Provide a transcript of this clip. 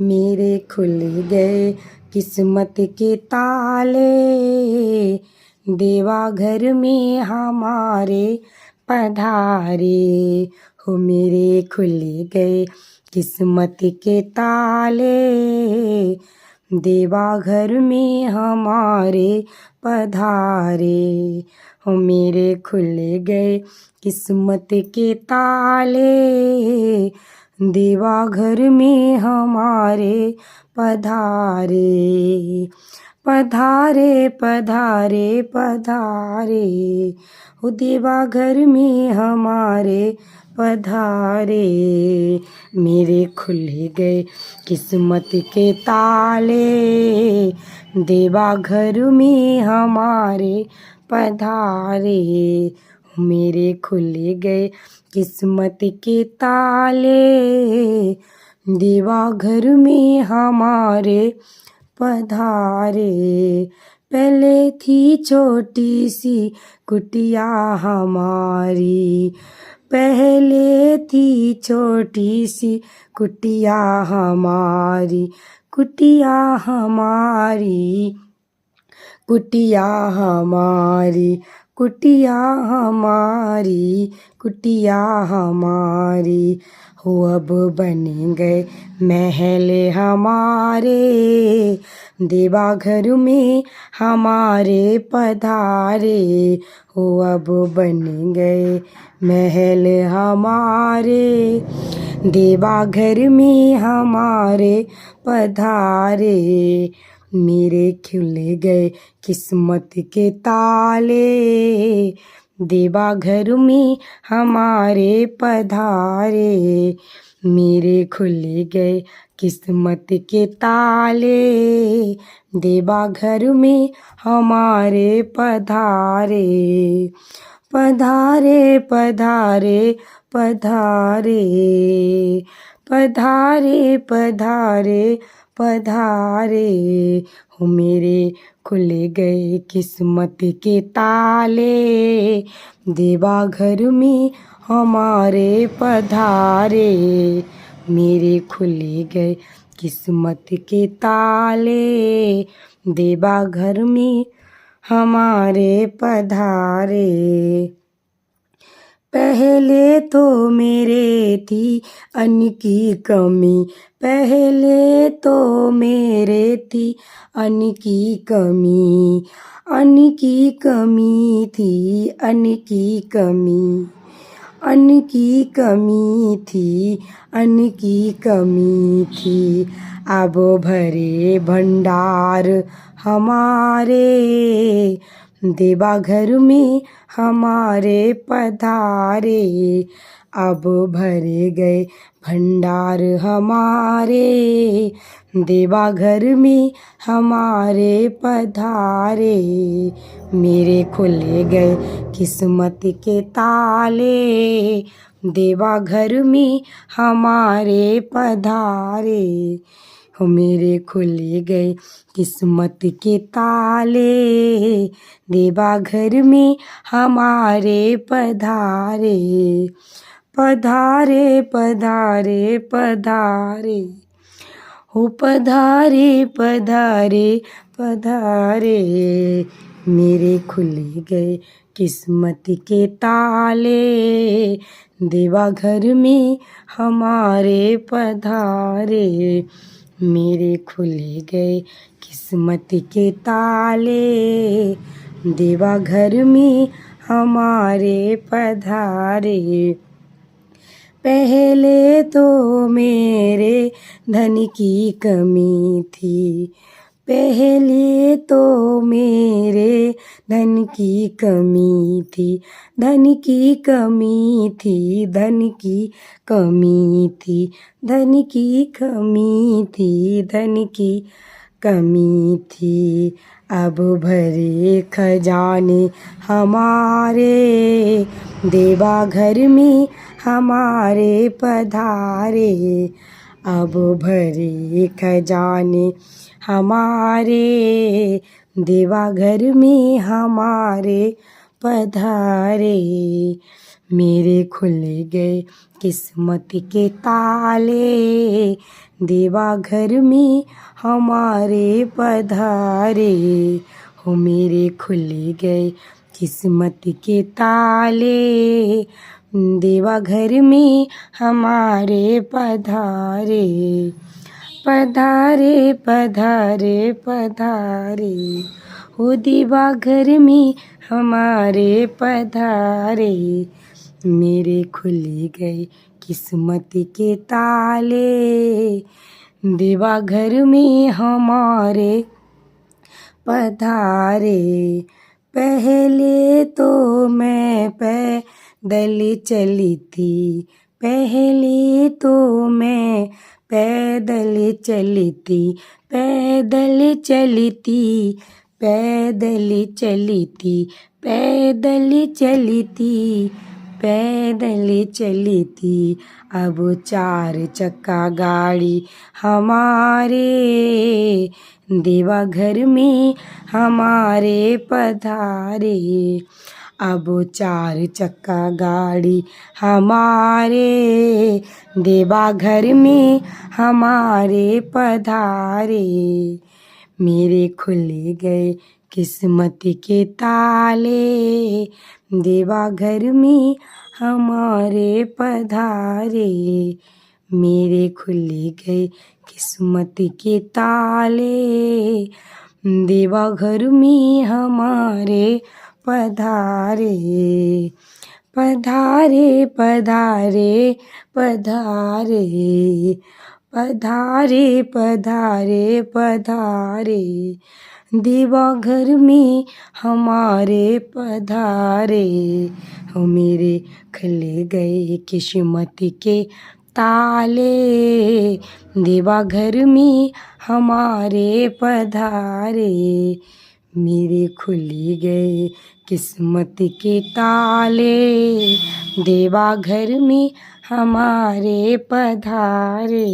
मेरे खुल गए किस्मत के ताले, देवा घर में हमारे पधारे हो। मेरे खुल गए किस्मत के ताले, देवा घर में हमारे पधारे हो। मेरे खुल गए किस्मत के ताले, देवा घर में हमारे पधारे। पधारे पधारे पधारे हो, देवा घर में हमारे पधारे। मेरे खुल गए किस्मत के ताले, देवा घर में हमारे पधारे। मेरे खुल गए किस्मत के ताले, देवा घर में हमारे पधारे। पहले थी छोटी सी कुटिया हमारी, पहले थी छोटी सी कुटिया हमारी, कुटिया हमारी, कुटिया हमारी, कुटिया हमारी, कुटिया हमारी हो। अब बन गए महल हमारे, देवा घर में हमारे पधारे हो। अब बन गए महल हमारे, देवा घर में हमारे पधारे। मेरे खुल गए किस्मत के ताले, देवा घर में हमारे पधारे। मेरे खुल गए किस्मत के ताले, देवा घर में हमारे पधारे। पधारे पधारे पधारे, पधारे पधारे पधारे हो। मेरे खुल गए किस्मत के ताले, देवा घर में हमारे पधारे। मेरे खुल गए किस्मत के ताले, देवा घर में हमारे पधारे। पहले तो मेरे थी अन्न की कमी, पहले तो मेरे थी अन्न की कमी, अन्न की कमी थी, अन्न की कमी, अन्न की कमी थी, अन्न की कमी थी। अब भरे भंडार हमारे, देवा घर में हमारे पधारे। अब भरे गए भंडार हमारे, देवा घर में हमारे पधारे। मेरे खुल गए किस्मत के ताले, देवा घर में हमारे पधारे हो। मेरे खुल गए किस्मत के ताले, देवा घर में हमारे पधारे। पधारे पधारे पधारे हो, पधारे पधारे पधारे। मेरे खुल गए किस्मत के ताले, देवा घर में हमारे पधारे। मेरे खुल गए किस्मत के ताले, देवा घर में हमारे पधारे। पहले तो मेरे धन की कमी थी, पहले तो मेरे धन की कमी थी, धन की कमी थी, धन की कमी थी, धन की कमी थी, धन की कमी थी। अब भरे खजाने हमारे, देवा घर में हमारे पधारे। अब भरे खजाने हमारे, देवा घर में हमारे पधारे। मेरे खुल गए किस्मत के ताले, देवा घर में हमारे पधारे। हो मेरे खुल गए किस्मत के ताले, देवा घर में हमारे पधारे। पधारे पधारे पधारे, हो देवा घर में हमारे पधारे। मेरे खुल गए किस्मत के ताले, देवा घर में हमारे पधारे। पहले तो मैं पैदल चली थी, पहले तो मैं पैदल चली थी, पैदल चली थी, पैदल चली थी, पैदल चली थी, पैदल चली थी। अब 4 चक्का गाड़ी हमारे, देवा घर में हमारे पधारे। अब 4 चक्का गाड़ी हमारे, देवा घर में हमारे पधारे। मेरे खुल गए किस्मत के ताले, देवा घर में हमारे पधारे। मेरे खुल गए किस्मत के ताले, देवा घर में हमारे पधारे। पधारे पधारे पधारे, पधारे पधारे पधारे, देवा घर में हमारे पधारे। हो मेरे खुल गए किस्मत के ताले, देवा घर में हमारे पधारे। मेरे खुल गए किस्मत के ताले, देवा घर में हमारे पधारे।